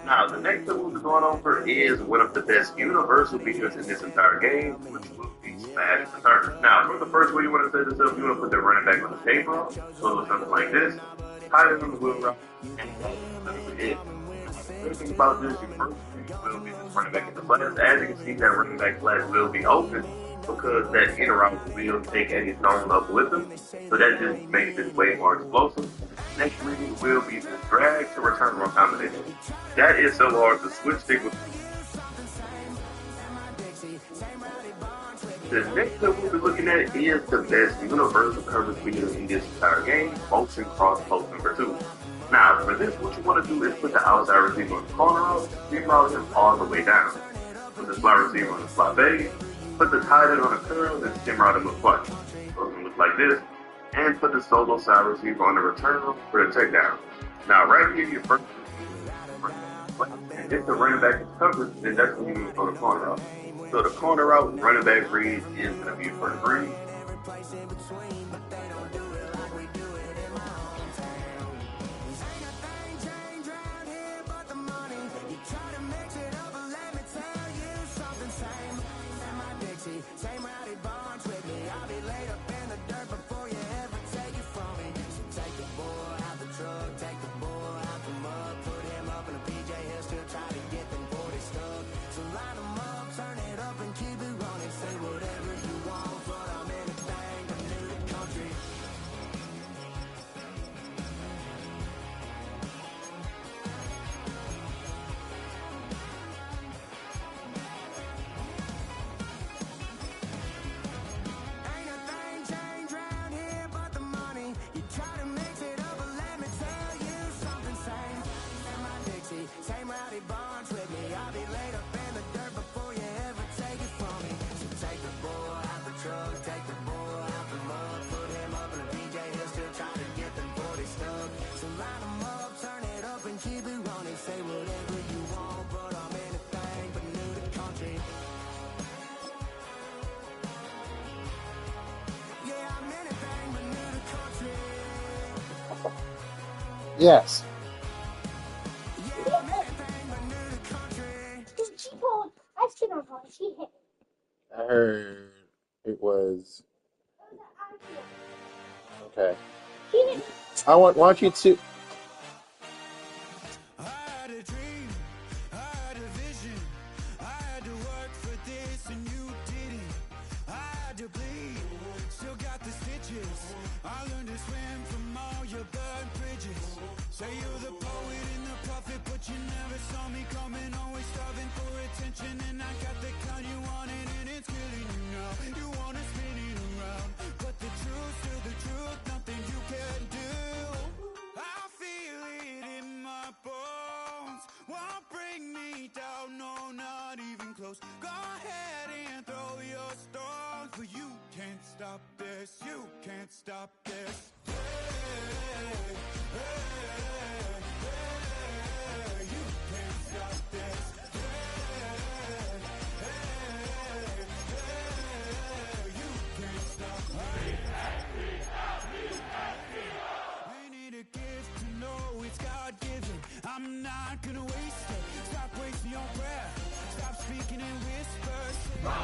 Now, the next thing we'll be going over is one of the best universal features in this entire game, which will be Smash Return. Now, for the first way you want to set this up, you want to put the running back on the table, so it looks something like this. Hide it on the wheel route, and that's literally it. The good thing about this, your first thing will be just running back in the class. As you can see, that running back class will be open because that inner route will take any zone up with them. So that just makes it way more explosive. Next reading will be the drag to return run combination. That is so hard to switch stick with. The next thing we'll be looking at is the best universal coverage feature in this entire game, motion cross post number 2. Now, for this, what you want to do is put the outside receiver on the corner out, stem route him all the way down. Put the slot receiver on the slot base, put the tight end on the curl, and stem route him with twice. So it's going to look like this. And put the solo side receiver on the return for the takedown. Now, right here, your first and if the running back is covered, then that's when you move on the corner route. So the corner route running back read is going to be for the read. Yes. I heard it was okay. Want you to. Say you're the poet and the prophet, but you never saw me coming. Always starving for attention, and I got the kind you wanted, and it's killing you now. You wanna spin it around, but the truth's still the truth. Nothing you can do. I feel it in my bones. Won't bring me down, no, not even close. Go ahead and throw your stones, but you can't stop this. You can't stop this. I'm not gonna waste it. Stop wasting your breath. Stop speaking in whispers. I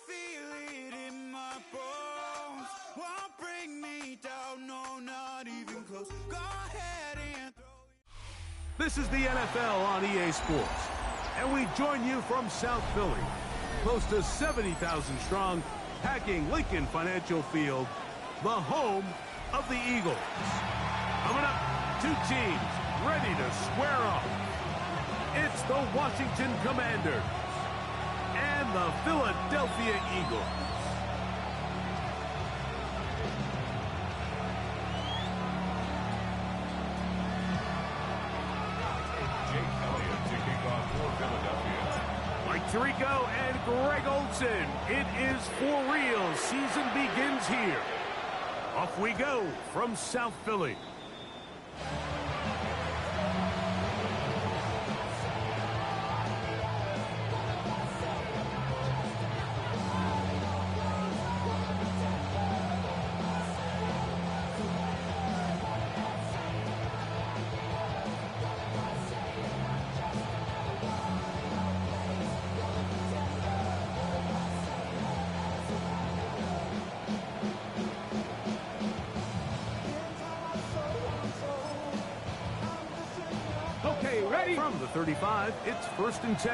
feel it in my bones. Won't bring me down, no, not even close. Go ahead and throw. This is the NFL on EA Sports, and we join you from South Philly, close to 70,000 strong, packing Lincoln Financial Field, the home of the Eagles. Coming up, two teams ready to square off. It's the Washington Commanders and the Philadelphia Eagles. Jake Elliott taking off for Philadelphia. Mike Tirico and Greg Olsen. It is for real. Season begins here. Off we go from South Philly. From the 35, it's 1st and 10.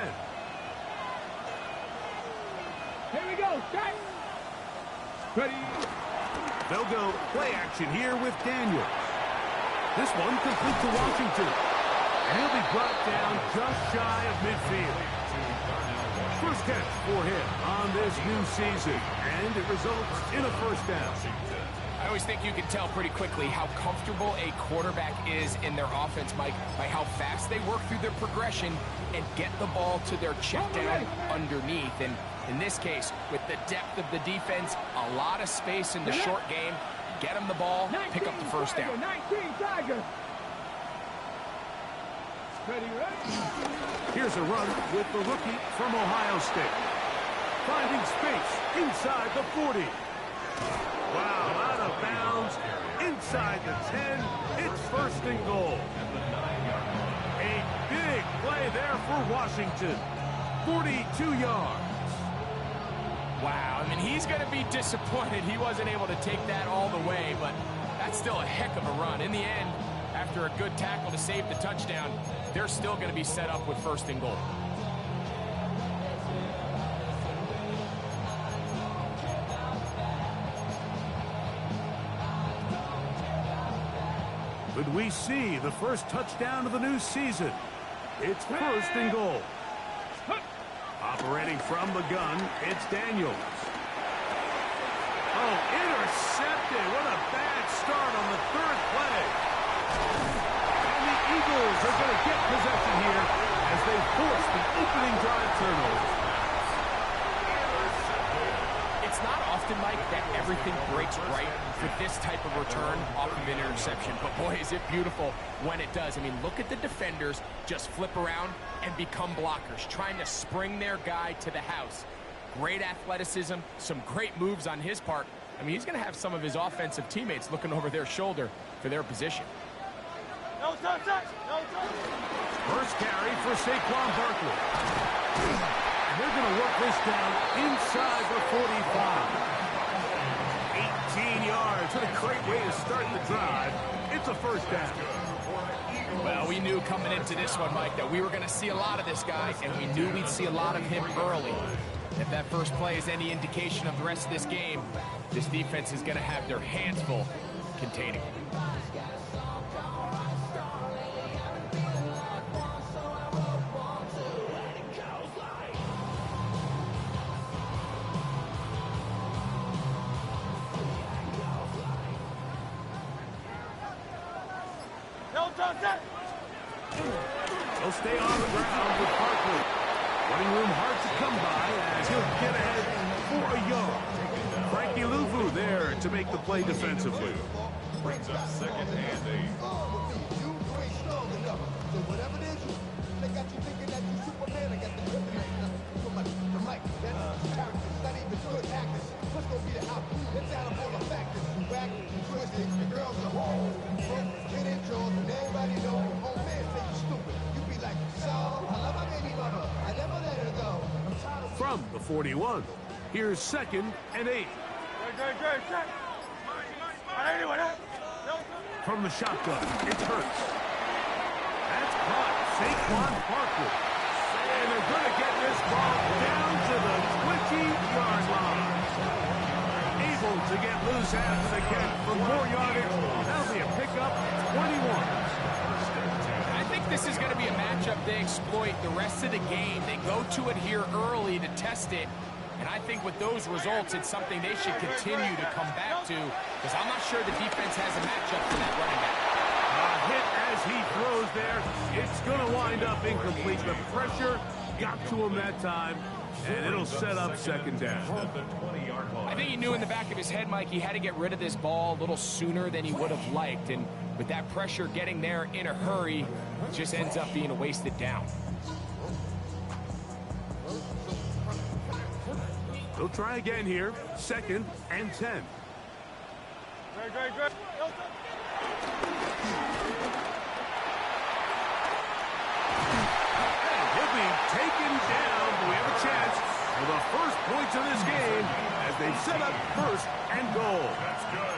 Here we go. Start. Ready. They'll go play action here with Daniels. This one complete to Washington. And he'll be brought down just shy of midfield. First catch for him on this new season. And it results in a first down. I always think you can tell pretty quickly how comfortable a quarterback is in their offense, Mike, by how fast they work through their progression and get the ball to their check down underneath. And in this case, with the depth of the defense, a lot of space in the short game, get them the ball, pick up the first down. 19 Tiger. Here's a run with the rookie from Ohio State. Finding space inside the 40. Wow, out of bounds, inside the 10, it's 1st and goal. A big play there for Washington, 42 yards. Wow, I mean, he's going to be disappointed he wasn't able to take that all the way, but that's still a heck of a run. In the end, after a good tackle to save the touchdown, they're still going to be set up with 1st and goal. Could we see the first touchdown of the new season? It's 1st and goal. Operating from the gun, it's Daniels. Oh, intercepted. What a bad start on the 3rd play. And the Eagles are going to get possession here as they force the opening drive turnover. It's not often, Mike, that everything breaks right with this type of return off of an interception. But boy, is it beautiful when it does. I mean, look at the defenders just flip around and become blockers, trying to spring their guy to the house. Great athleticism, some great moves on his part. I mean, he's going to have some of his offensive teammates looking over their shoulder for their position. No touch. First carry for Saquon Barkley. And they're going to work this down inside the 45. 18 yards. What a great way to start the drive. It's a first down. Well, we knew coming into this one, Mike, that we were going to see a lot of this guy, and we knew we'd see a lot of him early. If that first play is any indication of the rest of this game, this defense is going to have their hands full containing him. He'll stay on the ground with Barkley. Running room hard to come by as he'll get ahead for a yard. Frankie Luvu there to make the play defensively. Brings up 2nd and 8. From the 41, here's 2nd and 8. From the shotgun, it's Hurts. That's caught. Saquon Barkley. And they're going to get this ball down to the 20-yard line. Able to get loose after the catch for more yardage. That'll be a pickup, 21. I think this is going to be a matchup they exploit the rest of the game. They go to it here early to test it. And I think with those results, it's something they should continue to come back to, because I'm not sure the defense has a matchup for that running back. Hit as he throws there. It's going to wind up incomplete. The pressure got to him that time, and it'll set up 2nd down. I think he knew in the back of his head, Mike, he had to get rid of this ball a little sooner than he would have liked. And with that pressure getting there in a hurry, it just ends up being a wasted down. They'll try again here. 2nd and 10. He'll be taken down. We have a chance for the first points of this game as they set up 1st and goal. That's good.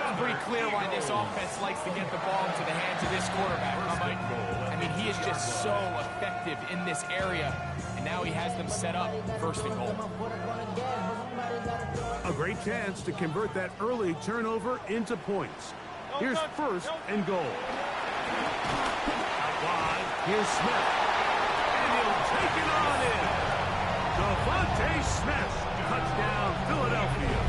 It's pretty clear why this this offense likes to get the ball into the hands of this quarterback, huh, Mike? I mean, he is just so effective in this area, and now he has them set up first and goal. A great chance to convert that early turnover into points. Here's first and goal. Out wide, here's Smith. And he'll take it on in. Devontae Smith, touchdown, Philadelphia.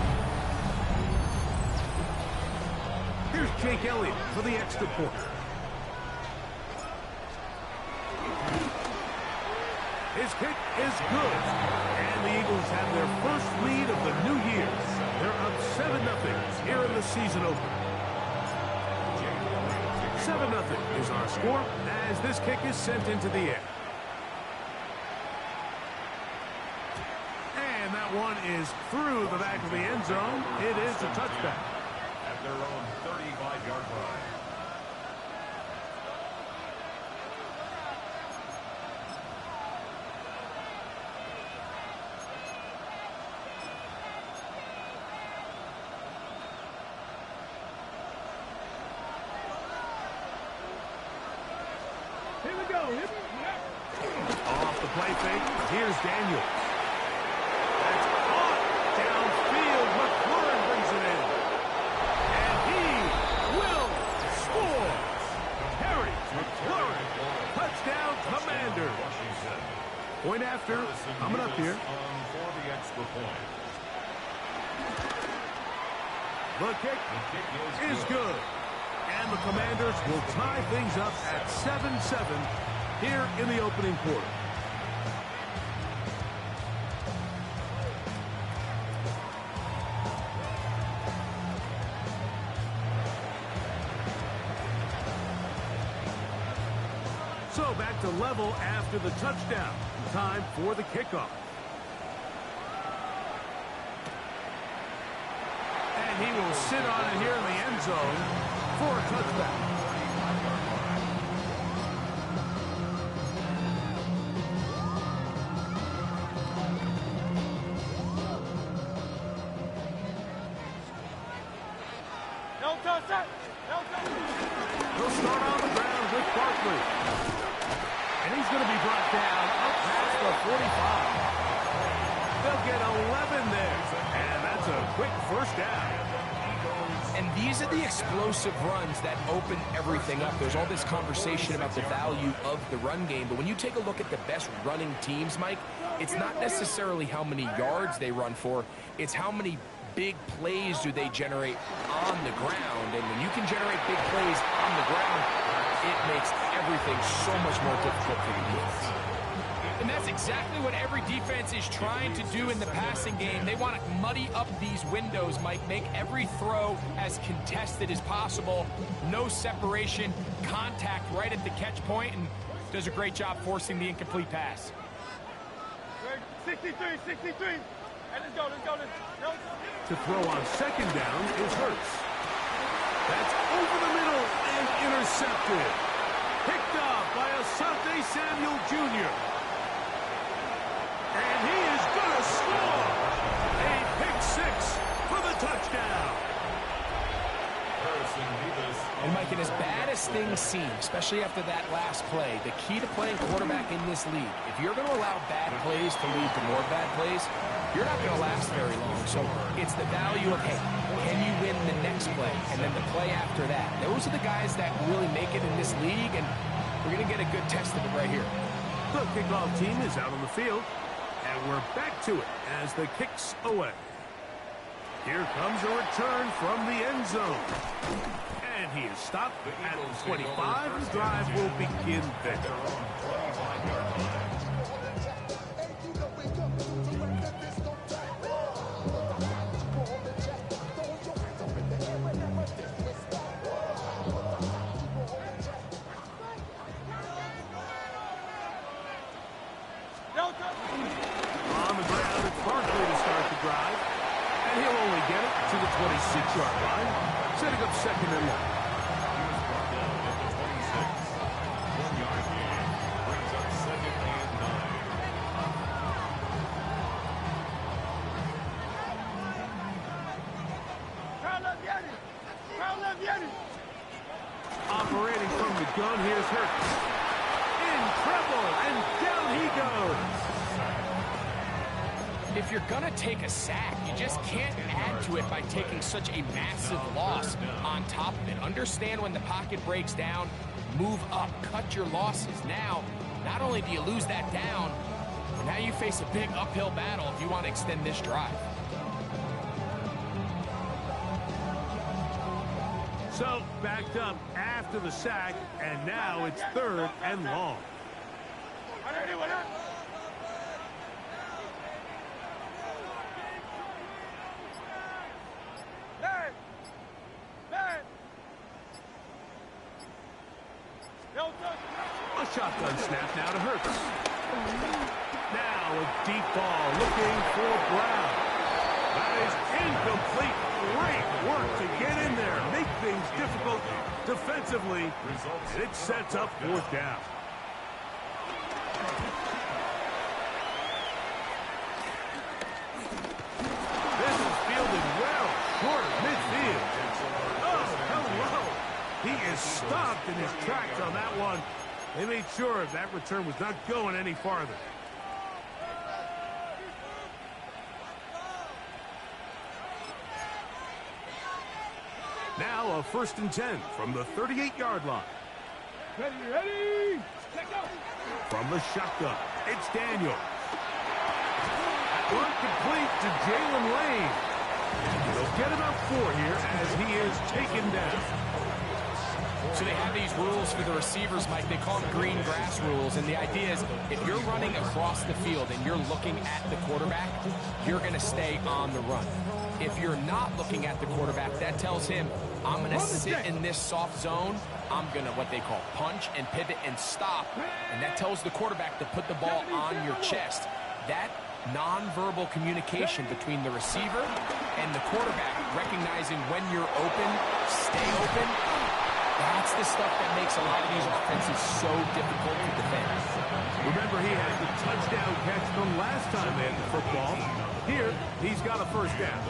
Here's Jake Elliott for the extra point. His kick is good. And the Eagles have their first lead of the new year. They're up 7-0 here in the season opener. 7-0 is our score as this kick is sent into the air. And that one is through the back of the end zone. It is a touchback. At their own 35-yard line. Here we go. Off the play fake, here's Daniels. That's caught downfield. McLaurin brings it in. And he will score. Terry McLaurin. Touchdown, Commanders. Point after. Coming up here. For the extra point. The kick is good. And the Commanders will tie things up at 7-7 here in the opening quarter. So back to level after the touchdown. Time for the kickoff. And he will sit on it here in the end zone for a touchback. He'll start on the ground with Barkley. And he's going to be brought down up past the 45. They'll get 11 there. And that's a quick first down. And these are the explosive runs that open everything up. There's all this conversation about the value of the run game, but when you take a look at the best running teams, Mike, it's not necessarily how many yards they run for, it's how many big plays do they generate on the ground. And when you can generate big plays on the ground, it makes everything so much more difficult for the defense. And that's exactly what every defense is trying to do in the passing game. They want to muddy up these windows, Mike, make every throw as contested as possible. No separation, contact right at the catch point, and does a great job forcing the incomplete pass. 63. And let's go. To throw on second down is Hurts. That's over the middle and intercepted. Picked off by Asante Samuel Jr. And he is going to score. A pick six for the touchdown. And Mike, and as bad as things seem, especially after that last play, the key to playing quarterback in this league, if you're going to allow bad plays to lead to more bad plays, you're not going to last very long. So it's the value of, hey, can you win the next play? And then the play after that. Those are the guys that really make it in this league, and we're going to get a good test of it right here. The kickoff team is out on the field, and we're back to it as the kick's away. Here comes a return from the end zone. And he is stopped at the 25. The drive will begin there. On the ground, it's Barkley to start the drive. And he'll only get it to the 26-yard line, setting up second and long. operating from the gun. Here's Hurts. In trouble, and down he goes. If you're going to take a sack, you just can't add to it by taking such a massive loss on top of it. Understand when the pocket breaks down, move up, cut your losses. Now, not only do you lose that down, but now you face a big uphill battle if you want to extend this drive. So, backed up after the sack, and now it's 3rd and long. A shotgun snap now to Hurts. Now a deep ball looking for Brown. That is incomplete. Great work to get in there. Make things difficult defensively. And it sets up 4th down. This is fielded well short of midfield. Oh, hello. He is stopped in his tracks on that one. They made sure that return was not going any farther. Now a 1st and 10 from the 38-yard line. Ready. From the shotgun, it's Daniels. That one complete to Jalen Lane. They'll get about 4 here as he is taken down. So they have these rules for the receivers, Mike. They call them green grass rules. And the idea is if you're running across the field and you're looking at the quarterback, you're going to stay on the run. If you're not looking at the quarterback, that tells him, I'm going to sit in this soft zone. I'm going to what they call punch and pivot and stop. And that tells the quarterback to put the ball on your chest. That nonverbal communication between the receiver and the quarterback, recognizing when you're open, stay open, that's the stuff that makes a lot of these offenses so difficult to defend. Remember, he had the touchdown catch the last time they had the football. Here, he's got a 1st down.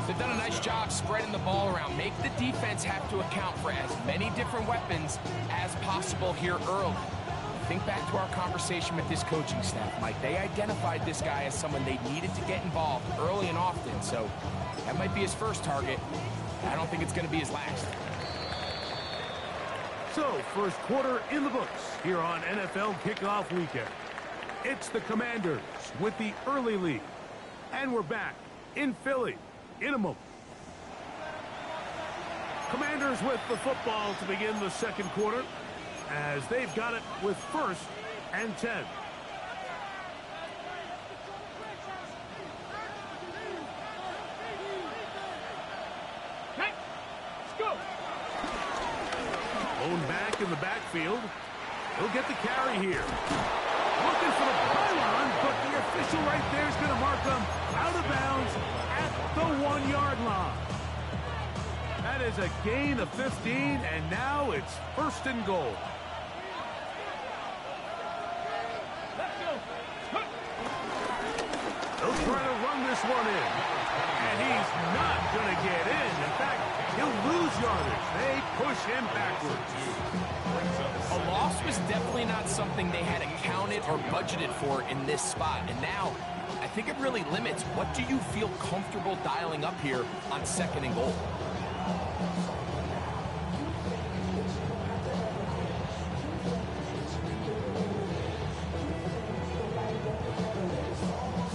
They've done a nice job spreading the ball around. Make the defense have to account for as many different weapons as possible here early. Think back to our conversation with this coaching staff, Mike. They identified this guy as someone they needed to get involved early and often, so that might be his first target. I don't think it's going to be his last. So, 1st quarter in the books here on NFL Kickoff Weekend. It's the Commanders with the early lead. And we're back in Philly in a moment. Commanders with the football to begin the 2nd quarter as they've got it with 1st and 10. Lone back in the backfield. He'll get the carry here. Looking for the pylon, but the official right there is going to mark him out of bounds at the 1-yard line. That is a gain of 15, and now it's 1st and goal. They'll try to run this one in. And he's not going to get in. In fact, he'll lose yardage. They push him backwards. A loss was definitely not something they had accounted or budgeted for in this spot. And now, I think it really limits what do you feel comfortable dialing up here on 2nd and goal.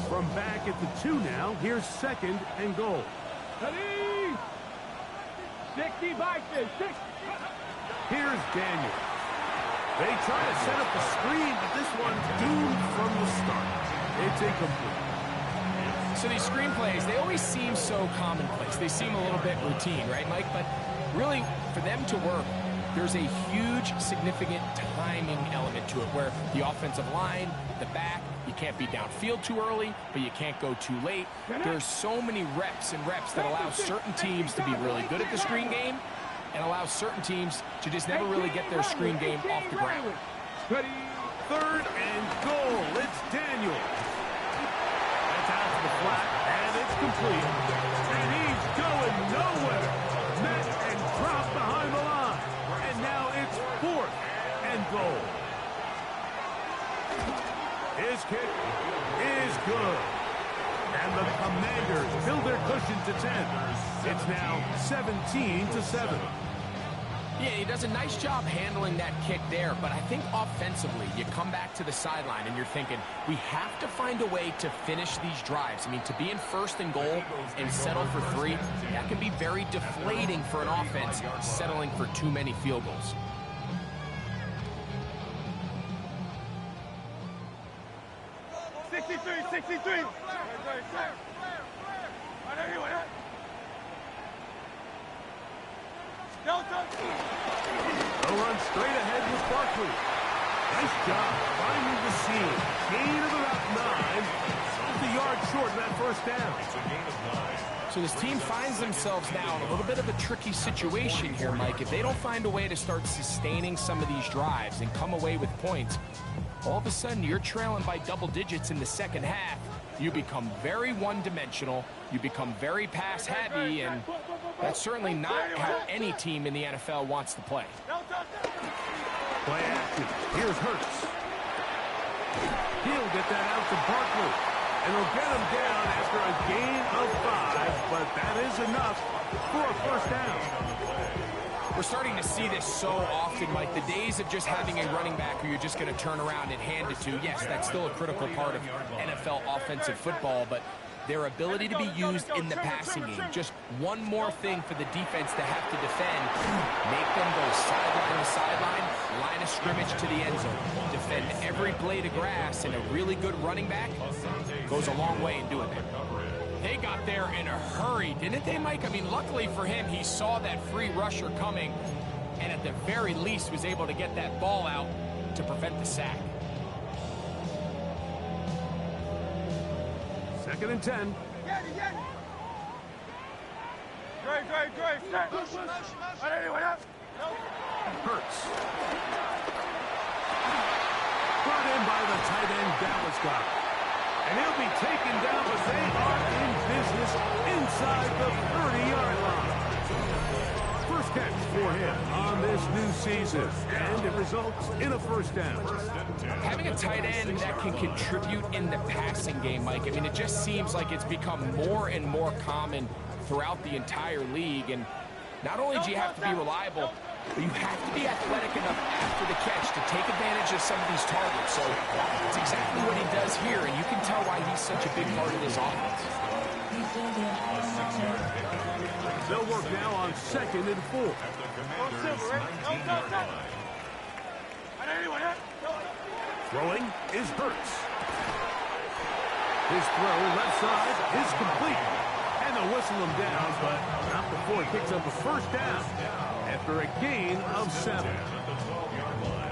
From back at the 2 now, here's 2nd and goal. Ready? 60 by 60. Here's Daniel. They try to set up the screen, but this one's doomed from the start. It's incomplete. So these screenplays, they always seem so commonplace. They seem a little bit routine, right, Mike? But really, for them to work, there's a huge, significant timing element to it where the offensive line, the back, you can't be downfield too early, but you can't go too late. There's so many reps and reps that allow certain teams to be really good at the screen game and allow certain teams to just never really get their screen game off the ground. Ready? 3rd and goal. It's Daniel. That's out to the flat, and it's complete. And he's going nowhere. Met and dropped behind the line. And 14-7. Yeah, he does a nice job handling that kick there, but I think offensively, you come back to the sideline and you're thinking, we have to find a way to finish these drives. I mean, to be in first and goal and settle for 3, that can be very deflating for an offense settling for too many field goals. They'll run straight ahead with Barkley. Nice job finding the seam. Gain of about 9. Just a yard short of that first down. So this team finds themselves now in a little bit of a tricky situation here, Mike. If they don't find a way to start sustaining some of these drives and come away with points, all of a sudden you're trailing by double digits in the second half. You become very one-dimensional, you become very pass-heavy, and that's certainly not how any team in the NFL wants to play. Play action. Here's Hurts. He'll get that out to Barkley. And he'll get him down after a gain of 5, but that is enough for a first down. We're starting to see this so often, Mike. The days of just having a running back who you're just going to turn around and hand it to, yes, that's still a critical part of NFL offensive football, but their ability to be used in the passing game, just one more thing for the defense to have to defend, make them go sideline to sideline, line of scrimmage to the end zone, defend every blade of grass, and a really good running back goes a long way in doing that. They got there in a hurry, didn't they, Mike? I mean, luckily for him, he saw that free rusher coming, and at the very least was able to get that ball out to prevent the sack. 2nd and 10. Hurts. Brought in by the tight end, Dallas Goedert. And he'll be taken down, but they are in business inside the 30-yard line. First catch for him on this new season, and it results in a first down. Having a tight end that can contribute in the passing game, Mike, I mean, it just seems like it's become more and more common throughout the entire league. And not only do you have to be reliable, but you have to be athletic enough after the catch to take advantage of some of these targets. So it's exactly what he does here, and you can tell why he's such a big part of this offense. They'll work now on 2nd and 4. Throwing is Hurts. His throw left side is complete. And they'll whistle him down, but not before he picks up a first down after a gain of 7.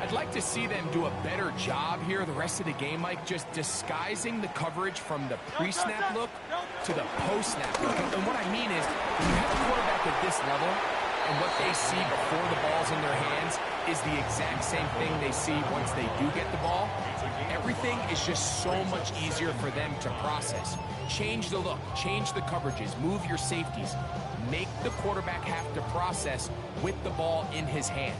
I'd like to see them do a better job here the rest of the game, Mike, just disguising the coverage from the pre-snap look to the post-snap look. And what I mean is, when you have a quarterback at this level, and what they see before the ball's in their hands is the exact same thing they see once they do get the ball, everything is just so much easier for them to process. Change the look, change the coverages, move your safeties. Make the quarterback have to process with the ball in his hand.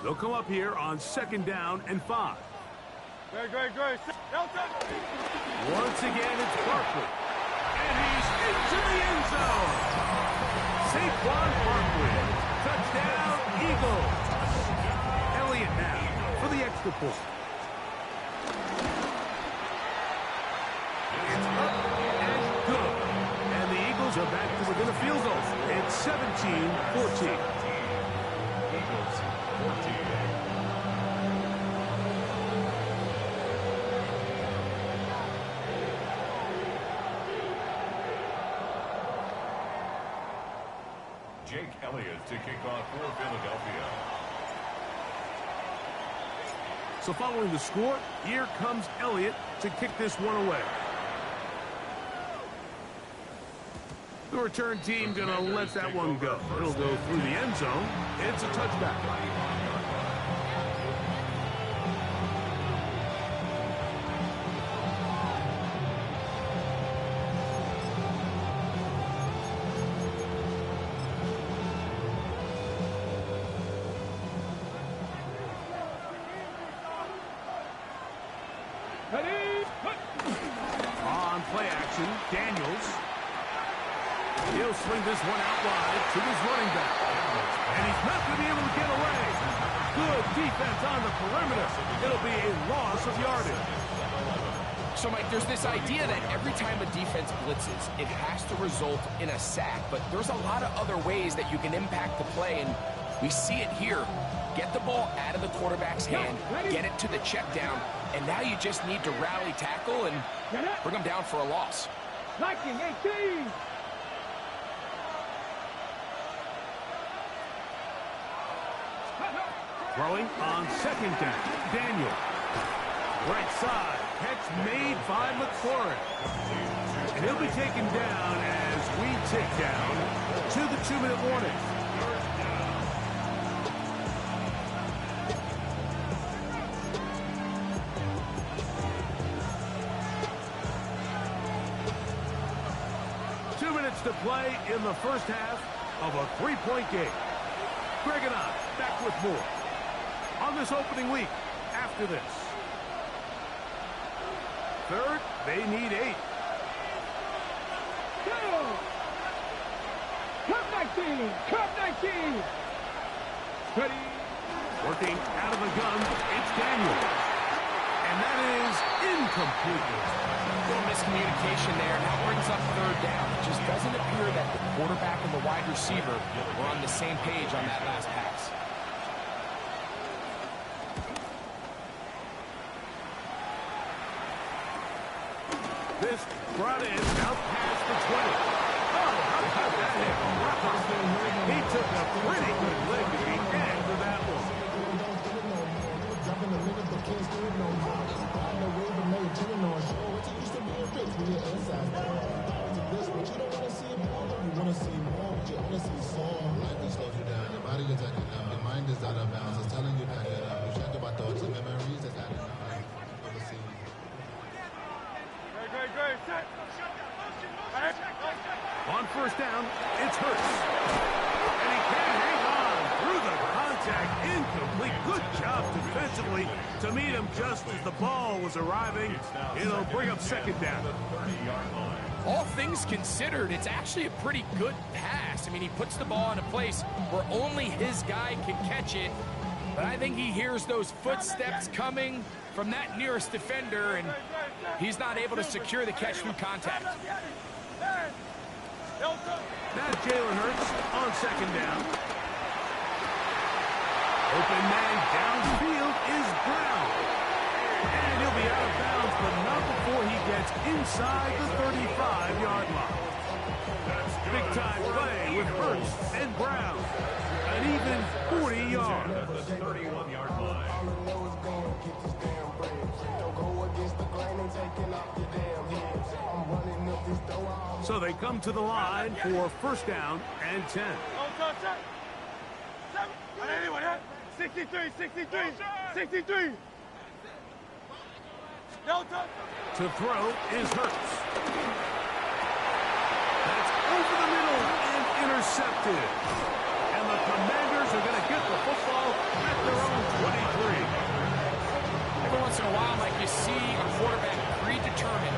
They'll come up here on 2nd down and 5. Once again, it's Barkley. And he's into the end zone. Saquon Barkley. Touchdown, Eagles. Elliott now for the extra point. It's up and good. And the Eagles are back to within a field goal. It's 17-14. Eagles 14. Jake Elliott to kick off for Philadelphia. So following the score, here comes Elliott to kick this one away. The return team gonna let that one go. It'll go through the end zone. It's a touchback. Ready? play action. Daniels. He'll swing this one out wide to his running back. And he's not going to be able to get away. Good defense on the perimeter. It'll be a loss of yardage. So, Mike, there's this idea that every time a defense blitzes, it has to result in a sack. But there's a lot of other ways that you can impact the play, and we see it here. Get the ball out of the quarterback's hand, get it to the check down, and now you just need to rally tackle and bring them down for a loss. Liking 18. Throwing on second down. Daniel. Right side. Catch made by McLaurin. And he'll be taken down as we tick down to the 2-minute warning. To play in the first half of a 3-point game. Greg and I back with more on this opening week after this. Third, they need 8. Cup 19. Cup 19. Ready. Working out of the gun, it's Daniel. And that is incomplete. Little miscommunication there, and that brings up third down. It just doesn't appear that the quarterback and the wide receiver were on the same page on that last pass. This brought in out past the 20. Oh, how about that hit? He took a pretty good leg to the end of that one. On first down, it's Hurts. And he can't hang on through the contact. Incomplete. Good job defensively to meet him just as the ball was arriving. It'll bring up second down. All things considered, it's actually a pretty good pass. I mean, he puts the ball in a place where only his guy can catch it. But I think he hears those footsteps coming from that nearest defender, and he's not able to secure the catch through contact. Now Jalen Hurts on second down. Open man downfield is Brown. And he'll be out of bounds, but not before he gets inside the 35-yard line. Big-time play with Hurts and Brown. An even 40 yards. The 31-yard line. So they come to the line for first down and 10. 63, 63, 63. To throw is Hurts. That's over the middle and intercepted. And the Commanders are going to get the football at their own 23. Every once in a while, Mike, you see a quarterback predetermined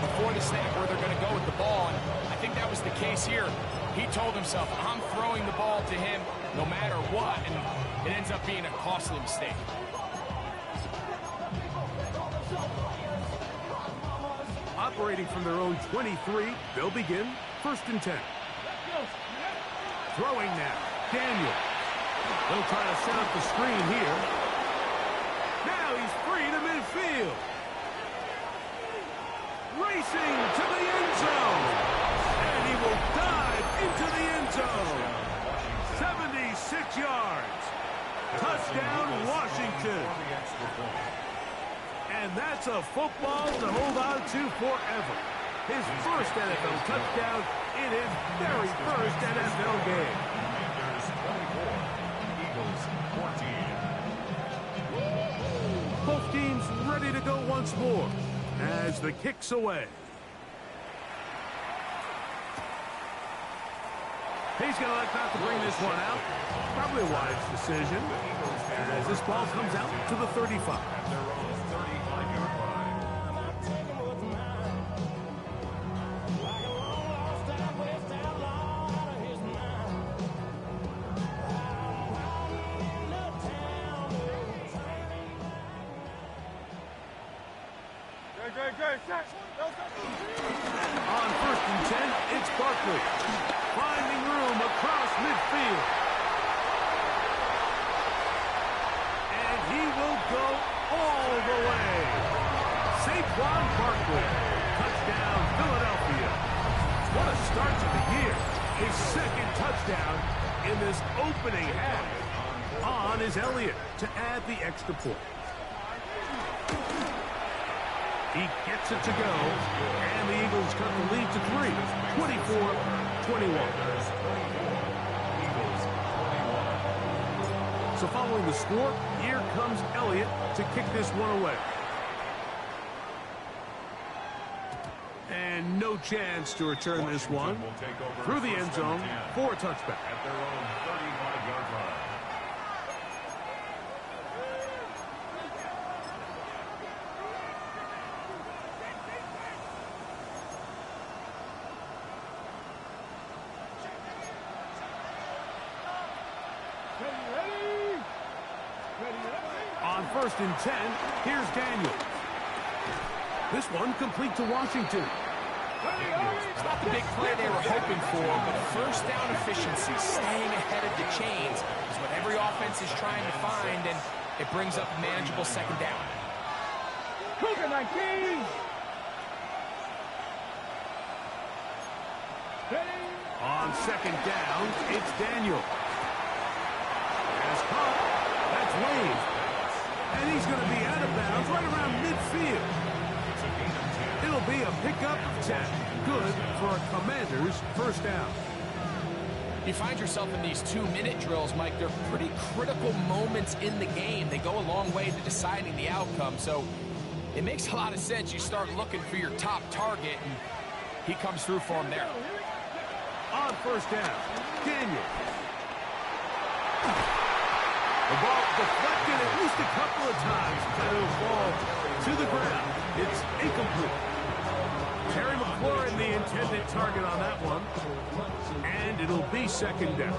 before the snap where they're going to go with the ball, and I think that was the case here. He told himself, I'm throwing the ball to him no matter what, and it ends up being a costly mistake. Operating from their own 23, they'll begin first and 10. Throwing now, Daniel. They'll try to set up the screen here. Now he's free to midfield. Racing to the end zone. And he will dive into the end zone. 76 yards. Touchdown, Washington. And that's a football to hold on to forever. His first NFL touchdown in his very first NFL game. Commanders 24, Eagles 14. Both teams ready to go once more as the kick's away. He's going to elect not to bring this one out. Probably a wise decision as this ball comes out to the 35. At their own 35-yard line. Barkley, finding room across midfield. And he will go all the way. Saquon Barkley, touchdown Philadelphia. What a start to the year. His second touchdown in this opening half. On is Elliott to add the extra point. He gets it to go, and the Eagles cut the lead to 3, 24-21. So following the score, here comes Elliott to kick this one away. And no chance to return this one through the end zone for a touchback. At their own 35-yard line. On 1st and 10, here's Daniels. This one complete to Washington. It's not the big play they were hoping for, but first down efficiency, staying ahead of the chains, is what every offense is trying to find, and it brings up a manageable second down. Cougar 19. On 2nd down, it's Daniels. As caught, that's Wade. And he's going to be out of bounds right around midfield. It'll be a pickup of 10. Good for a Commander's first down. You find yourself in these 2-minute drills, Mike. They're pretty critical moments in the game. They go a long way to deciding the outcome. So it makes a lot of sense. You start looking for your top target, and he comes through for him there. On 1st down, Daniel. The ball deflected at least a couple of times, and it'll fall to the ground. It's incomplete. Terry McLaurin, the intended target on that one. And it'll be 2nd down.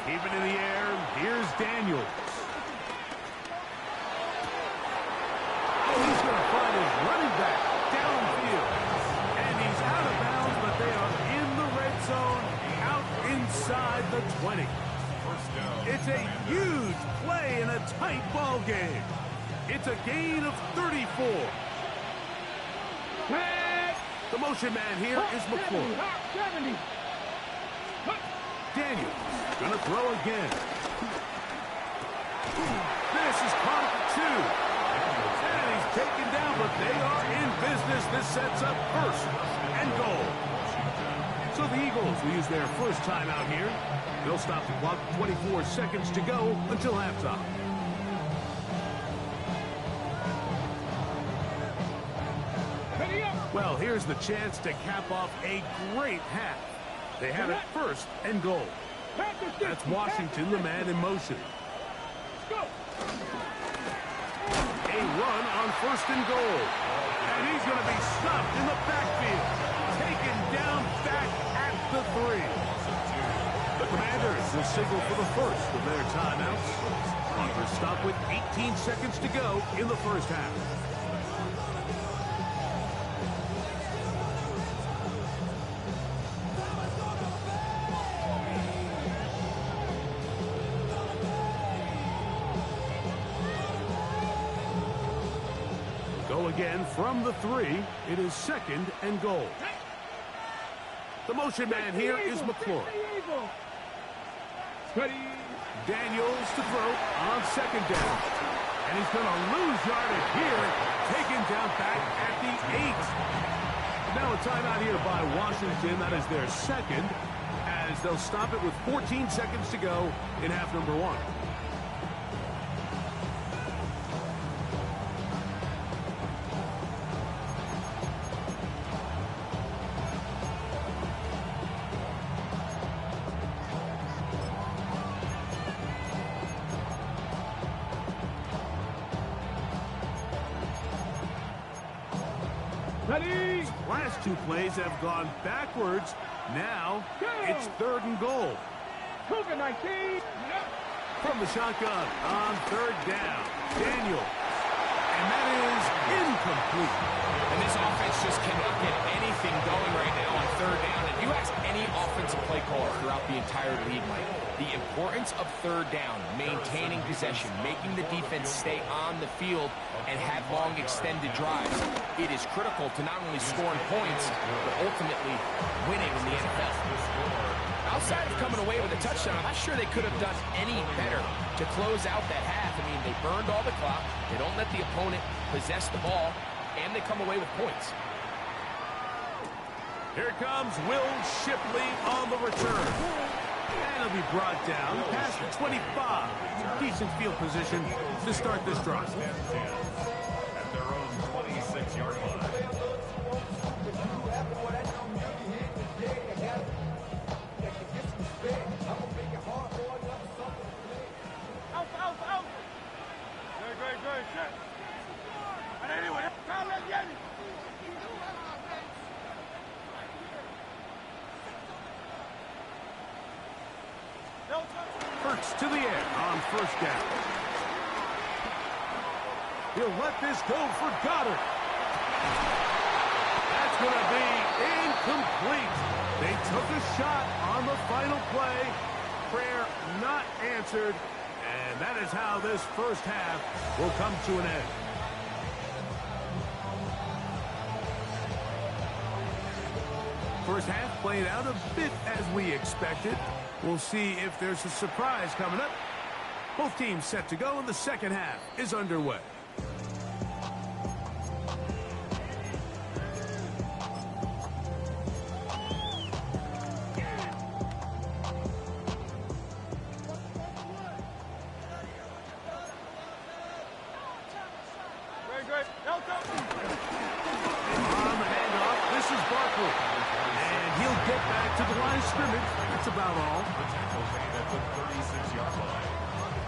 Keeping in the air, here's Daniels. Oh, he's going to find his running back downfield. And he's out of bounds, but they are in the red zone, out inside the 20. It's a huge play in a tight ball game. It's a gain of 34. The motion man here is McClure. Daniels gonna throw again. This is caught at 2. And he's taken down, but they are in business. This sets up 1st and goal. So the Eagles will use their first timeout here. They'll stop the clock, 24 seconds to go until halftime. Well, here's the chance to cap off a great half. They have it 1st and goal. That's Washington, the man in motion. A run on 1st and goal. And he's going to be stopped in the backfield. Taken down back at the 3. The Commanders will signal for the first of their timeouts. Clock will stop with 18 seconds to go in the first half. Again from the 3, it is 2nd and goal. The motion man here is McClure. Daniels to throw on 2nd down. And he's going to lose yardage here, taken down back at the 8. Now a timeout here by Washington. That is their 2nd, as they'll stop it with 14 seconds to go in half number 1. Last 2 plays have gone backwards. Now it's 3rd and goal. Cougar 19. From the shotgun on third down. Daniel. And that is incomplete. And this offense just cannot get anything going right now on third down. If you ask any offensive play caller throughout the entire league, Mike, the importance of third down, maintaining possession, making the defense stay on the field and have long extended drives, it is critical to not only scoring points, but ultimately winning in the NFL. Outside of coming away with a touchdown, I'm not sure they could have done any better to close out that half. I mean, they burned all the clock, they don't let the opponent possess the ball, and they come away with points. Here comes Will Shipley on the return. And he'll be brought down past the 25. Decent field position to start this drive. At their own 26-yard line. Hurts to the air on first down. He'll let this go for Goddard. That's going to be incomplete. They took a shot on the final play. Prayer not answered. And that is how this first half will come to an end. First half played out a bit as we expected. We'll see if there's a surprise coming up. Both teams set to go, and the second half is underway. On the handoff, this is Barkley. And he'll get back to the line of scrimmage. That's about all. The tackle's made at the 36-yard line.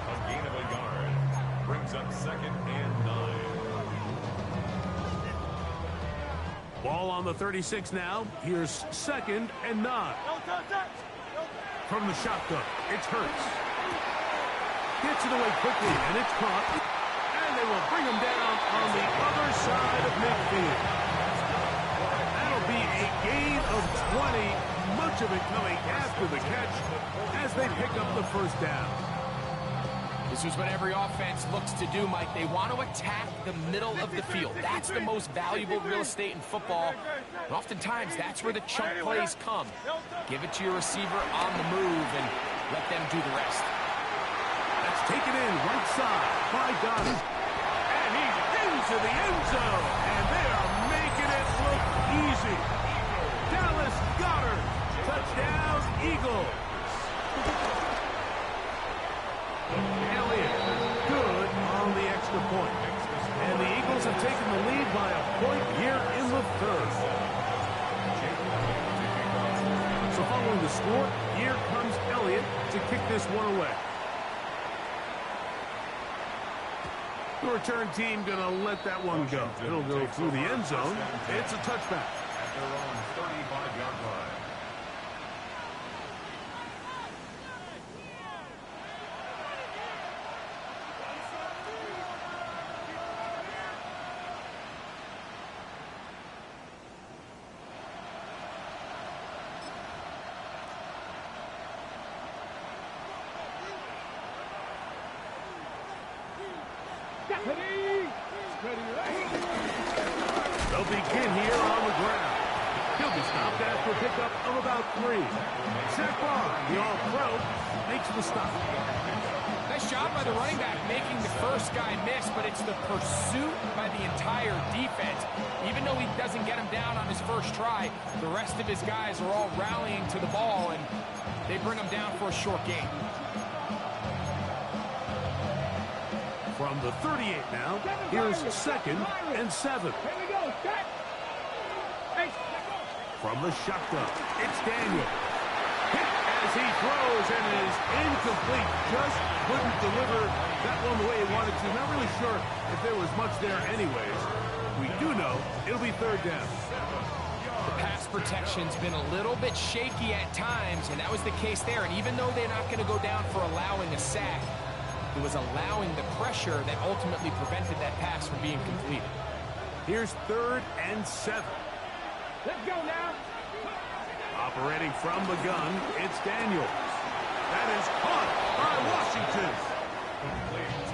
A gain of a yard brings up 2nd and 9. Ball on the 36 now. Here's 2nd and 9. From the shotgun, it's Hurts. Gets it away quickly, and it's caught. And they will bring him down on the other side of midfield. That'll be a gain of 20. Much of it coming after the catch as they pick up the first down. This is what every offense looks to do, Mike. They want to attack the middle of the field. That's the most valuable real estate in football. And oftentimes, that's where the chunk plays come. Give it to your receiver on the move and let them do the rest. That's taken in right side by Goddard. And he's into the end zone. And they are making it look easy. Dallas Goedert. Touchdown, Eagles. Elliott, good on the extra point. And the Eagles have taken the lead by a point here in the third. So following the score, here comes Elliott to kick this one away. The return team going to let that one go. It'll go through the end zone. It's a touchback. At their own 35-yard line. They'll begin here on the ground. He'll be stopped after a pickup of about 3. Zach Barr, the All-Pro, makes the stop. Nice job by the running back making the first guy miss, but it's the pursuit by the entire defense. Even though he doesn't get him down on his first try, the rest of his guys are all rallying to the ball, and they bring him down for a short gain. From the 38 now, here's 2nd and 7. From the shotgun, it's Daniel. Hit as he throws and is incomplete. Just couldn't deliver that one the way he wanted to. Not really sure if there was much there anyways. We do know it'll be 3rd down. The pass protection's been a little bit shaky at times, and that was the case there. And even though they're not going to go down for allowing a sack, It was allowing the pressure that ultimately prevented that pass from being completed. Here's 3rd and 7. Let's go now. Operating from the gun, it's Daniels. That is caught by Washington.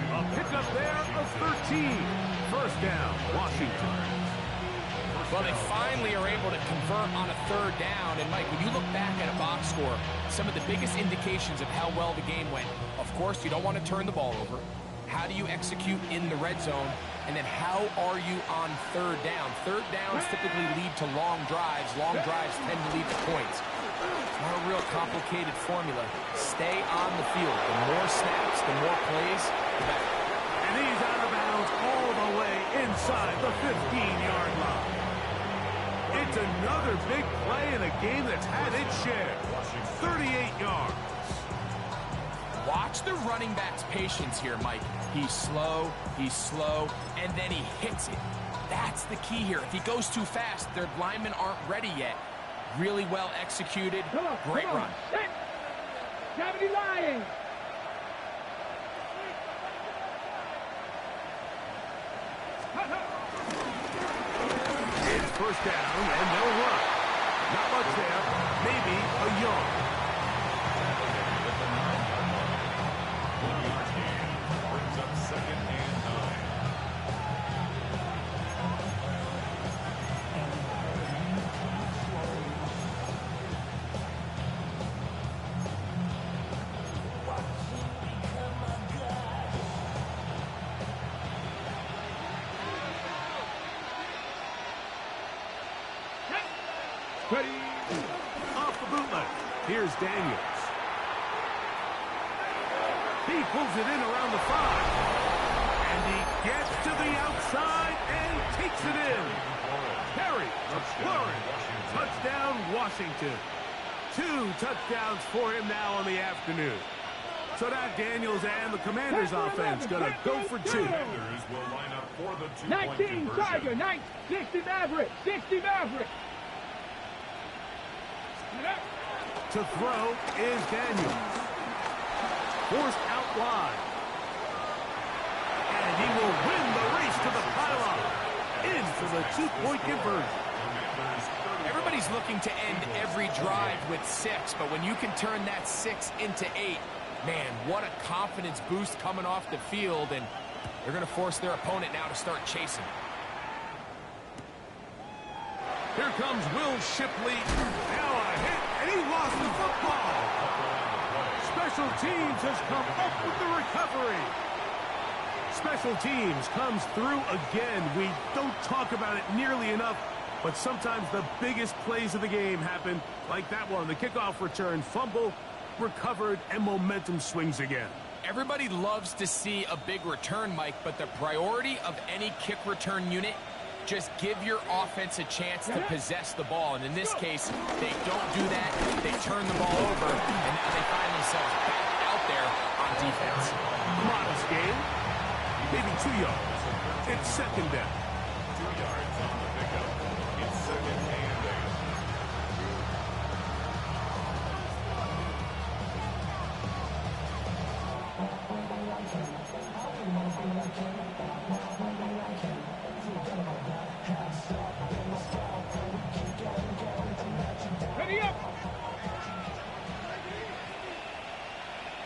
A pickup there of 13. First down, Washington. Well, they finally are able to convert on a 3rd down. And, Mike, when you look back at a box score, some of the biggest indications of how well the game went, of course, you don't want to turn the ball over. How do you execute in the red zone? And then how are you on 3rd down? 3rd downs typically lead to long drives. Long drives tend to lead to points. It's not a real complicated formula. Stay on the field. The more snaps, the more plays, the better. And he's out of bounds all the way inside the 15-yard line. It's another big play in a game that's had its share. 38 yards. Watch the running back's patience here, Mike. He's slow, and then he hits it. That's the key here. If he goes too fast, their linemen aren't ready yet. Really well executed. Great run. Gravity Lions. It's first down, and they'll run. Not much there. Maybe a yard. Brings up 2nd and 9. Ready. Off the bootleg. Here's Daniels. He pulls it in around the 5. And he gets to the outside and takes it in. Harry McLaurin. Touchdown, Washington. 2 touchdowns for him now on the afternoon. So now Daniels and the Commanders offense going to go for 2. Commanders will line up for the 2-point 19 conversion. Tiger, 60 Maverick, 60 Maverick. To throw is Daniels. Forced out wide. And he will win the race to the pylon. In for the 2-point conversion. Everybody's looking to end every drive with 6, but when you can turn that 6 into 8, man, what a confidence boost coming off the field, and they're going to force their opponent now to start chasing. Here comes Will Shipley. Now a hit, and he lost the football. Special teams has come up with the recovery. Special teams comes through again. We don't talk about it nearly enough, but sometimes the biggest plays of the game happen like that one. The kickoff return, fumble, recovered, and momentum swings again. Everybody loves to see a big return, Mike, but the priority of any kick return unit, just give your offense a chance to possess the ball. And in this case, they don't do that. They turn the ball over, and now they find themselves back out there on defense. Modest game, maybe 2 yards. It's 2nd down. 2 yards on the pickup. It's 2nd and 8. Ready up.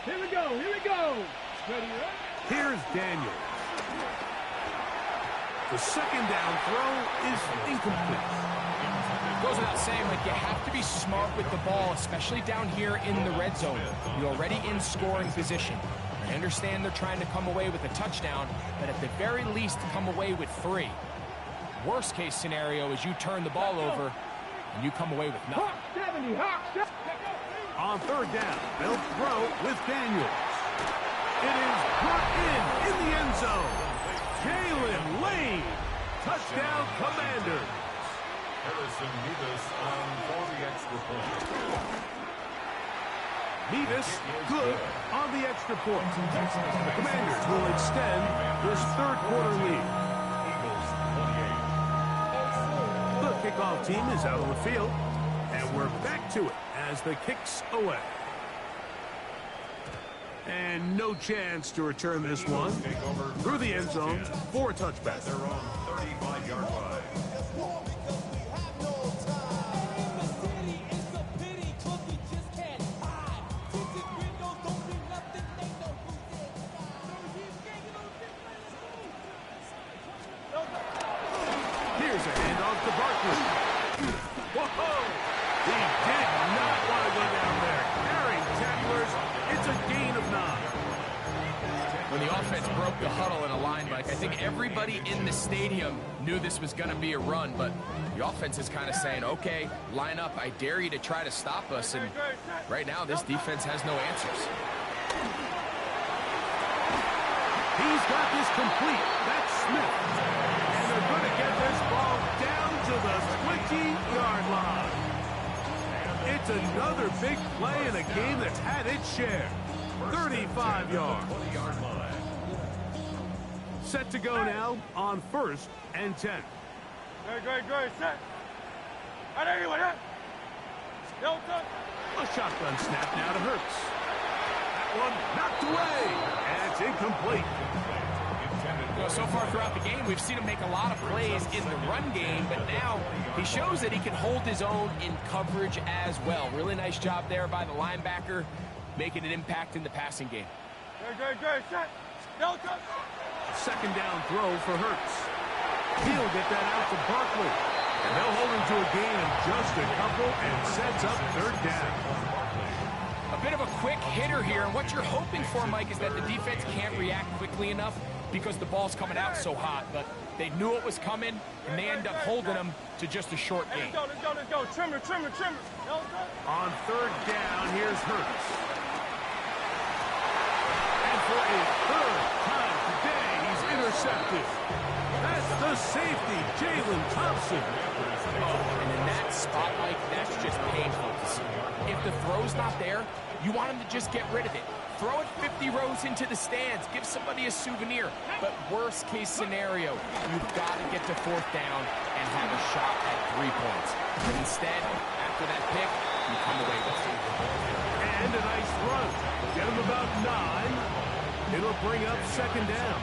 Here we go, here we go. Ready up. Here's Daniels. The 2nd down throw is incomplete. Goes without saying, like, you have to be smart with the ball, especially down here in the red zone. You're already in scoring position. I understand they're trying to come away with a touchdown, but at the very least, come away with 3. Worst case scenario is you turn the ball over and you come away with nothing. Hawk 70, Hawk 70. On 3rd down, they'll throw with Daniels. It is brought in the end zone. Jalen Lane. Touchdown, Commanders. Harrison Mevis on for the extra point. Mevis, good on the extra point. The Commanders will extend this 3rd quarter lead. Eagles 28. The kickoff team is out on the field, and we're back to it as the kick's away. And no chance to return this one. Through the end zone, 4 touchbacks. Their own 35-yard line. Here's a handoff to Barkley. Whoa! He did not want to go down there. Carrying tacklers, it's a gain of 9. When the offense broke the huddle in a line, Mike, I think everybody in the stadium knew this was going to be a run, but the offense is kind of saying, okay, line up, I dare you to try to stop us, and right now this defense has no answers. He's got this complete. That's Smith. And they're going to get this ball down to the 20-yard line. It's another big play in a game that's had its share. 35 yards. 20-yard line. Set to go now on 1st and 10. Good. Set. A shotgun snap now to Hurts. That one knocked away, and it's incomplete. So far throughout the game, we've seen him make a lot of plays in the run game, but now he shows that he can hold his own in coverage as well. Really nice job there by the linebacker, making an impact in the passing game. Good. Set. Second down throw for Hurts. He'll get that out to Barkley. And they'll hold him to a gain of just a couple and sets up 3rd down. A bit of a quick hitter here, and what you're hoping for, Mike, is that the defense can't react quickly enough because the ball's coming out so hot, but they knew it was coming, and they end up holding them to just a short gain. Let's go. Trimmer. On 3rd down, here's Hurts. And for a 3rd time today, he's intercepted. That's the safety, Jalen Thompson. Oh, and in that spot, Mike, that's just painful to see. If the throw's not there, you want him to just get rid of it. Throw it 50 rows into the stands. Give somebody a souvenir. But worst case scenario, you've got to get to 4th down and have a shot at 3 points. But instead, after that pick, you come away with it. And a nice run. Get him about 9. It'll bring up 2nd down.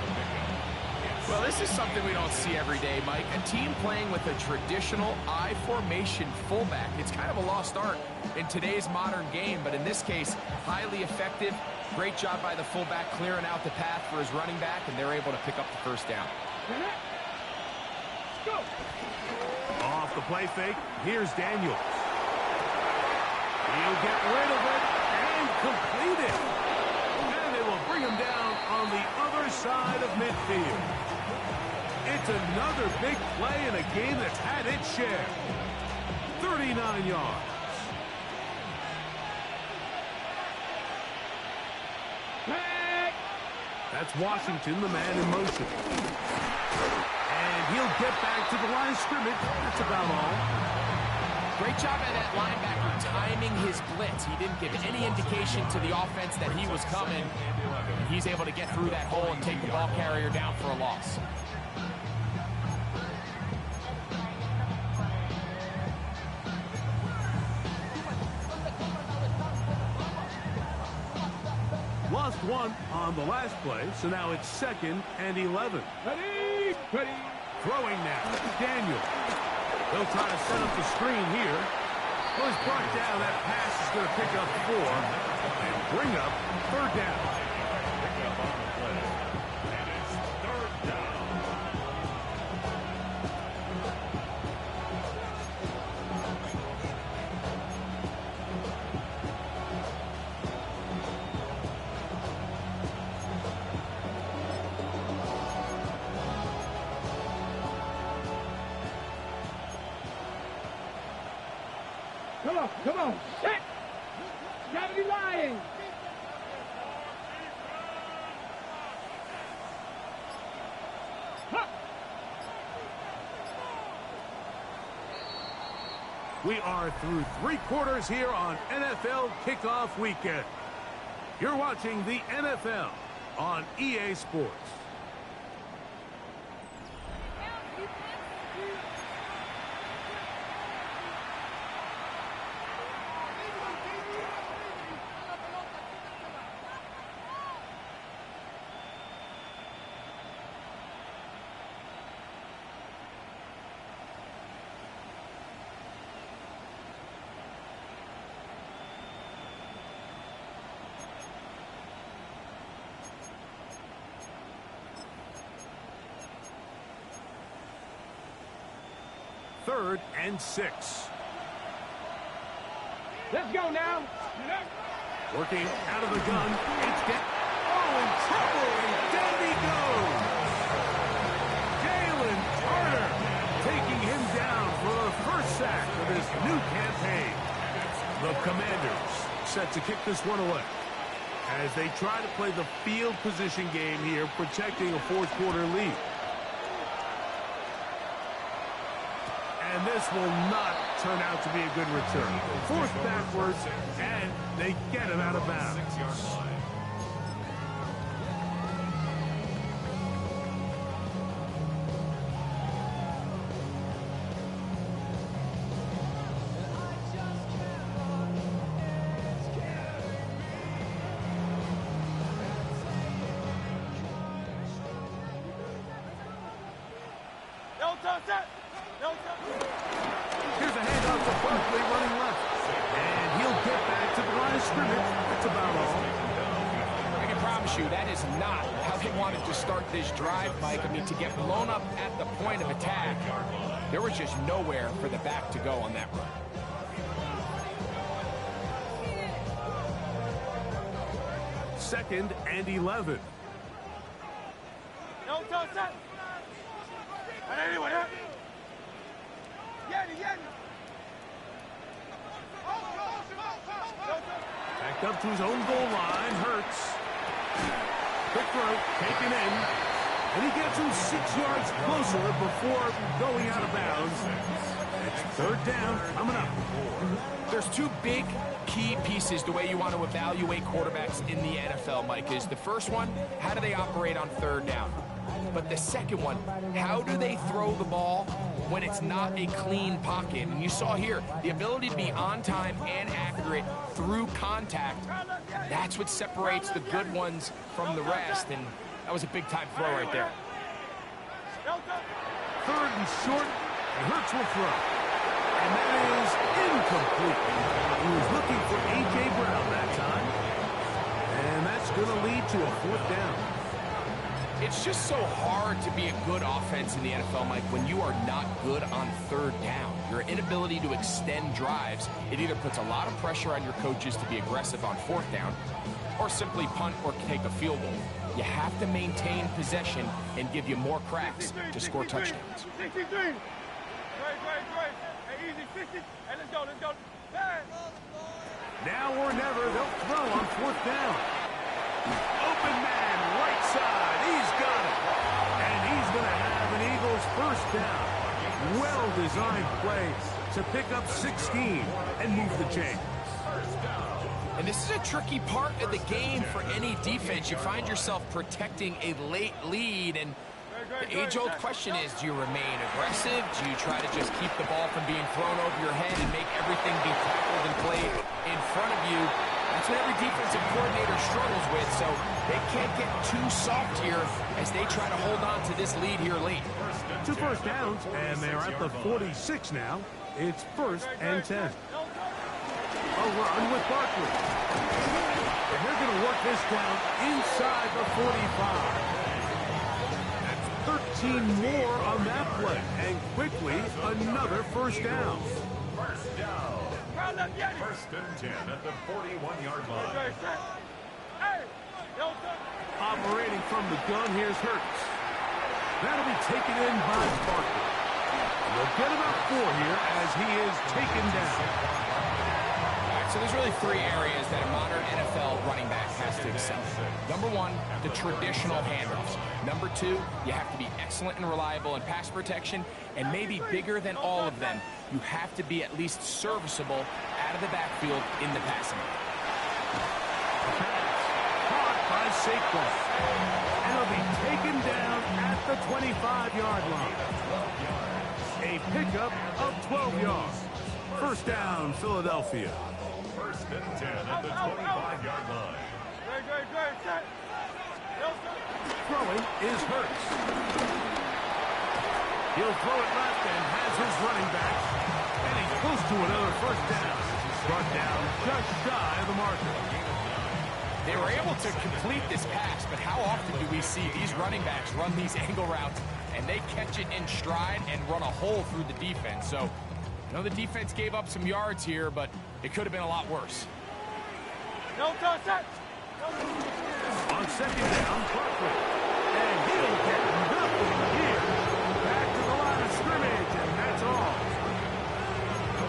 Well, this is something we don't see every day, Mike. A team playing with a traditional I formation fullback. It's kind of a lost art in today's modern game, but in this case, highly effective. Great job by the fullback clearing out the path for his running back, and they're able to pick up the 1st down. Off the play fake, here's Daniels. He'll get rid of it and complete it. And they will bring him down on the other side of midfield. It's another big play in a game that's had its share. 39 yards. That's Washington, the man in motion. And he'll get back to the line of scrimmage. That's about all. Great job by that linebacker timing his blitz. He didn't give any indication to the offense that he was coming. And he's able to get through that hole and take the ball carrier down for a loss. Lost 1 on the last play, so now it's 2nd and 11. Ready. Throwing now, Daniel. They'll try to set up the screen here. Well, he's brought down. That pass is going to pick up 4 and bring up 3rd down. And it's 3rd down. Come on. Set. You gotta be lying. We are through 3 quarters here on NFL Kickoff Weekend. You're watching the NFL on EA Sports. 3rd and 6. Let's go now. Working out of the gun. It's in trouble. And down he goes. Jalen Carter taking him down for the first sack of his new campaign. The Commanders set to kick this one away as they try to play the field position game here, protecting a fourth-quarter lead. And this will not turn out to be a good return. Forced backwards, and they get it out of bounds. 6-yard line. Here's a handoff to Barkley running left. And he'll get back to the line of scrimmage. That's about all. I can promise you that is not how they wanted to start this drive, Mike. I mean, to get blown up at the point of attack, there was just nowhere for the back to go on that run. Second and 11. Backed up to his own goal line. Hurts. Quick throw. Taken in. And he gets him 6 yards closer before going out of bounds. It's 3rd down. Coming up. There's two big key pieces the way you want to evaluate quarterbacks in the NFL, Mike, is the first one, how do they operate on 3rd down? But the second one, how do they throw the ball when it's not a clean pocket? And you saw here, the ability to be on time and accurate through contact, that's what separates the good ones from the rest. And that was a big-time throw right there. 3rd and short, and Hurts will throw. And that is incomplete. He was looking for A.J. Brown that time. And that's going to lead to a 4th down. It's just so hard to be a good offense in the NFL, Mike, when you are not good on 3rd down. Your inability to extend drives, it either puts a lot of pressure on your coaches to be aggressive on 4th down or simply punt or take a field goal. You have to maintain possession and give you more cracks to score touchdowns. Now or never, they'll throw on 4th down. Open man, right side. He's got it. And he's going to have an Eagles 1st down. Well-designed play to pick up 16 and move the chains. And this is a tricky part of the game for any defense. You find yourself protecting a late lead, and the age-old question is, do you remain aggressive? Do you try to just keep the ball from being thrown over your head and make everything be tackled and played in front of you? That's what every defensive coordinator struggles with, so they can't get too soft here as they try to hold on to this lead here late. 2 first downs, and they're at the 46 now. It's 1st and 10. A run with Barkley. And they're going to work this down inside the 45. That's 13 more on that play. And quickly, another 1st down. 1st down. 1st and 10 at the 41-yard line. Operating from the gun, here's Hurts. That'll be taken in by Barkley. They'll get about 4 here as he is taken down. So there's really 3 areas that a modern NFL running back has to excel. Number 1, the traditional handoffs. Number 2, you have to be excellent and reliable in pass protection. And maybe bigger than all of them, you have to be at least serviceable out of the backfield in the passing game. Caught by Saquon. And he'll be taken down at the 25-yard line. A pickup of 12 yards. 1st down, Philadelphia. 1st and 10 at the 25-yard line. Throwing is Hurts. He'll throw it left and has his running back. And he's close to another 1st down. Brought down just shy of the marker. They were able to complete this pass, but how often do we see these running backs run these angle routes and they catch it in stride and run a hole through the defense. So, I know the defense gave up some yards here, but it could have been a lot worse. No touch that. On second down, Barkley. And he'll get nothing here. Back to the line of scrimmage, and that's all.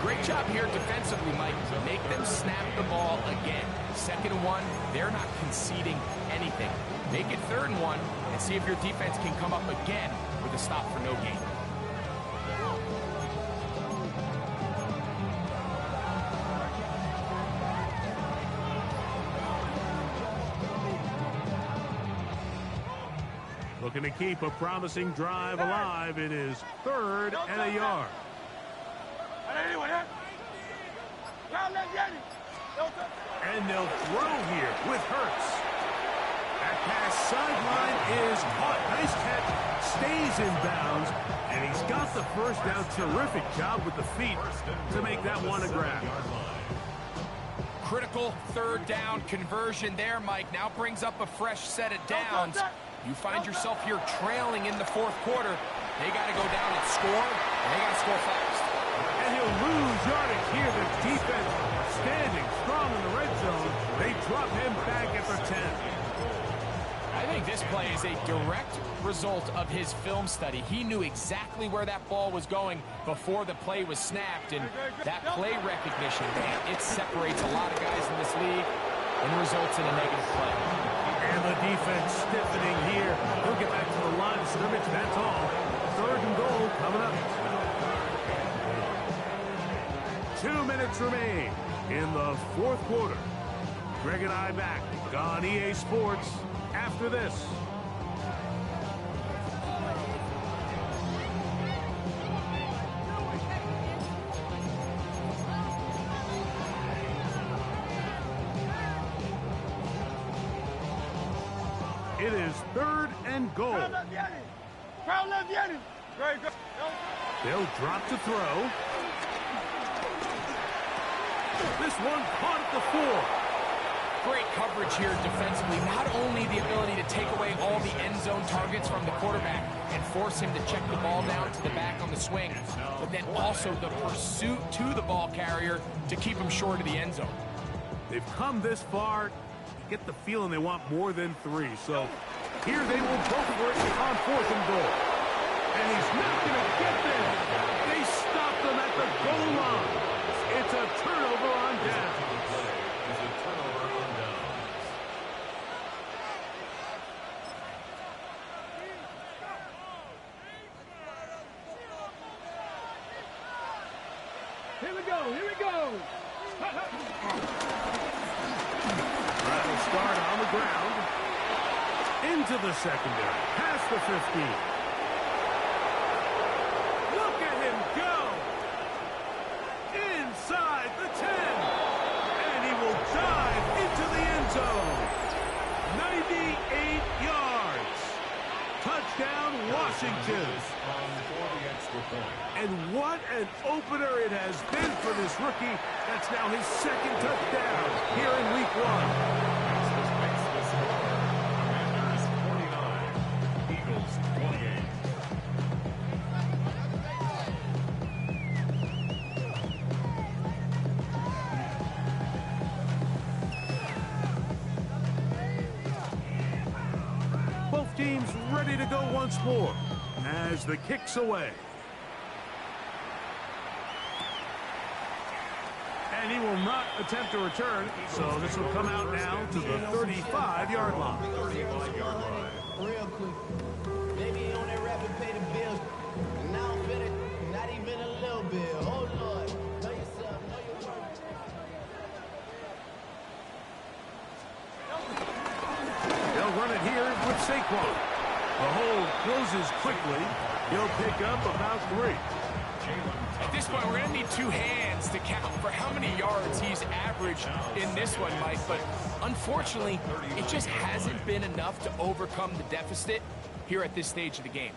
Great job here defensively, Mike. Make them snap the ball again. 2nd and 1, they're not conceding anything. Make it 3rd and 1, and see if your defense can come up again with a stop for no gain. Looking to keep a promising drive alive. It is 3rd and a yard. And they'll throw here with Hurts. That pass sideline is caught. Nice catch. Stays in bounds. And he's got the first down. Terrific job with the feet to make that one a grab. Critical 3rd down conversion there, Mike. Now brings up a fresh set of downs. You find yourself here trailing in the 4th quarter. They got to go down and score, and they got to score fast. And he'll lose yardage here. The defense standing strong in the red zone. They drop him back at the 10. I think this play is a direct result of his film study. He knew exactly where that ball was going before the play was snapped, and that play recognition, man, it separates a lot of guys in this league and results in a negative play. And the defense stiffening here. He'll get back to the line of scrimmage. That's all. 3rd and goal coming up. 2 minutes remain in the 4th quarter. Greg and I back on EA Sports after this. It is 3rd and goal. They'll drop to throw. This one caught at the 4. Great coverage here defensively. Not only the ability to take away all the end zone targets from the quarterback and force him to check the ball down to the back on the swing, but then also the pursuit to the ball carrier to keep him short of the end zone. They've come this far. You get the feeling they want more than 3. So here they will go for it on 4th and goal. And he's not going to get there. They stopped him at the goal line. It's a turnover on downs. Here we go. Rattle start on the ground. Into the secondary. Past the 15. Look at him go. Inside the 10. And he will dive into the end zone. 98 yards. Touchdown, Washington. And what an opener it has been for this rookie. That's now his 2nd touchdown here in week 1. Both teams ready to go once more as the kick's away. And he will not attempt to return, so this will come out now to the 35-yard line. 35-yard line. Real quick. Maybe he on that rap and pay the bills. And now I'm feeling not even a little bit. Oh, Lord. Know yourself. Know your worth. They'll run it here with Saquon. The hole closes quickly. He'll pick up about 3. At this point, we're going to need 2 hands to count for how many yards he's averaged in this one, Mike. But unfortunately, it just hasn't been enough to overcome the deficit here at this stage of the game.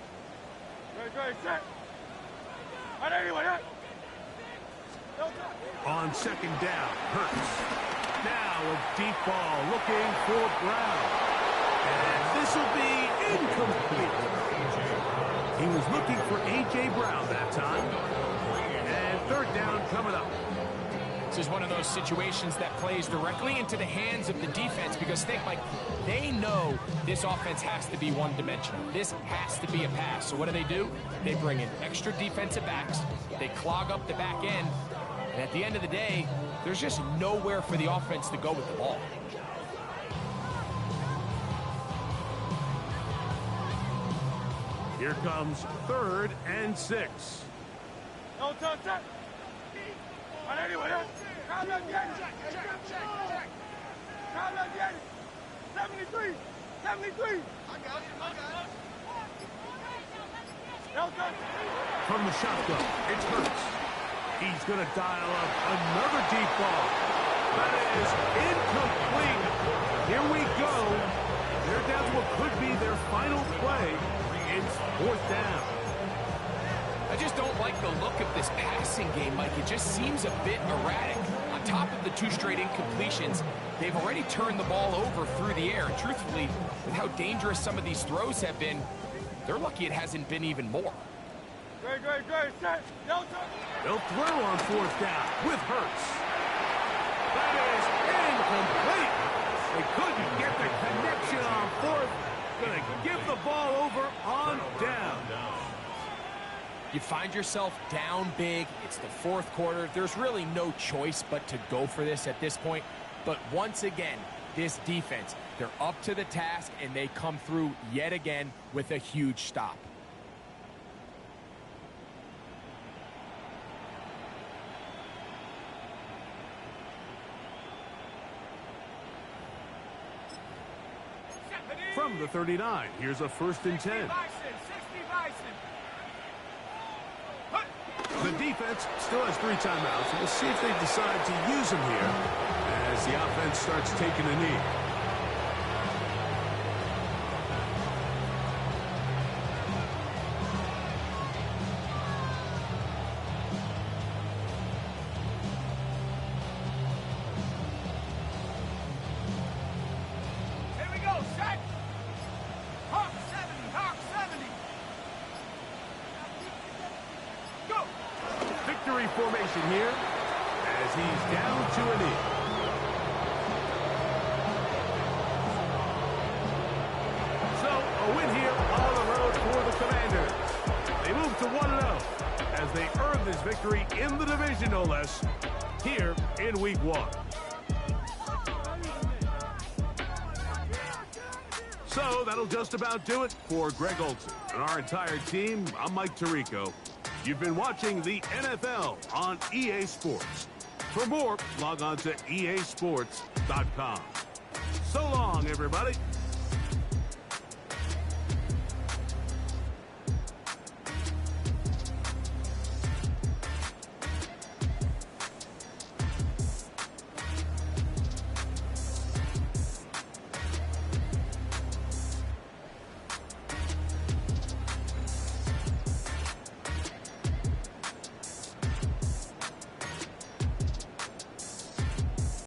On 2nd down, Hurts. Now a deep ball looking for Brown. And this will be incomplete. He was looking for A.J. Brown that time. And third down coming up. This is one of those situations that plays directly into the hands of the defense because think, Mike, they know this offense has to be one-dimensional. This has to be a pass. So what do? They bring in extra defensive backs. They clog up the back end. And at the end of the day, there's just nowhere for the offense to go with the ball. Here comes 3rd and 6. No touch. Anyway, 73. I got it. From the shotgun, it's Hurts. He's going to dial up another deep ball. That is incomplete. Here we go. They're down to what could be their final play. It's 4th down. I just don't like the look of this passing game, Mike. It just seems a bit erratic. On top of the 2 straight incompletions, they've already turned the ball over through the air. And truthfully, with how dangerous some of these throws have been, they're lucky it hasn't been even more. Great. Set. No touch. They'll throw on 4th down with Hurts. That is incomplete. They couldn't get the connection on 4th. Going to give the ball over on down. You find yourself down big. It's the 4th quarter. There's really no choice but to go for this at this point. But once again, this defense, they're up to the task, and they come through yet again with a huge stop. From the 39, here's a 1st and 10. The defense still has 3 timeouts. We'll see if they decide to use them here as the offense starts taking a knee. Here we go, set. Hawk 70. Go. Victory formation here as he's down to a knee. So, a win here on the road for the Commanders. They move to 1-0 as they earn this victory in the division, no less, here in Week 1. So, that'll just about do it for Greg Olsen and our entire team. I'm Mike Tirico. You've been watching the NFL on EA Sports. For more, log on to easports.com. So long, everybody.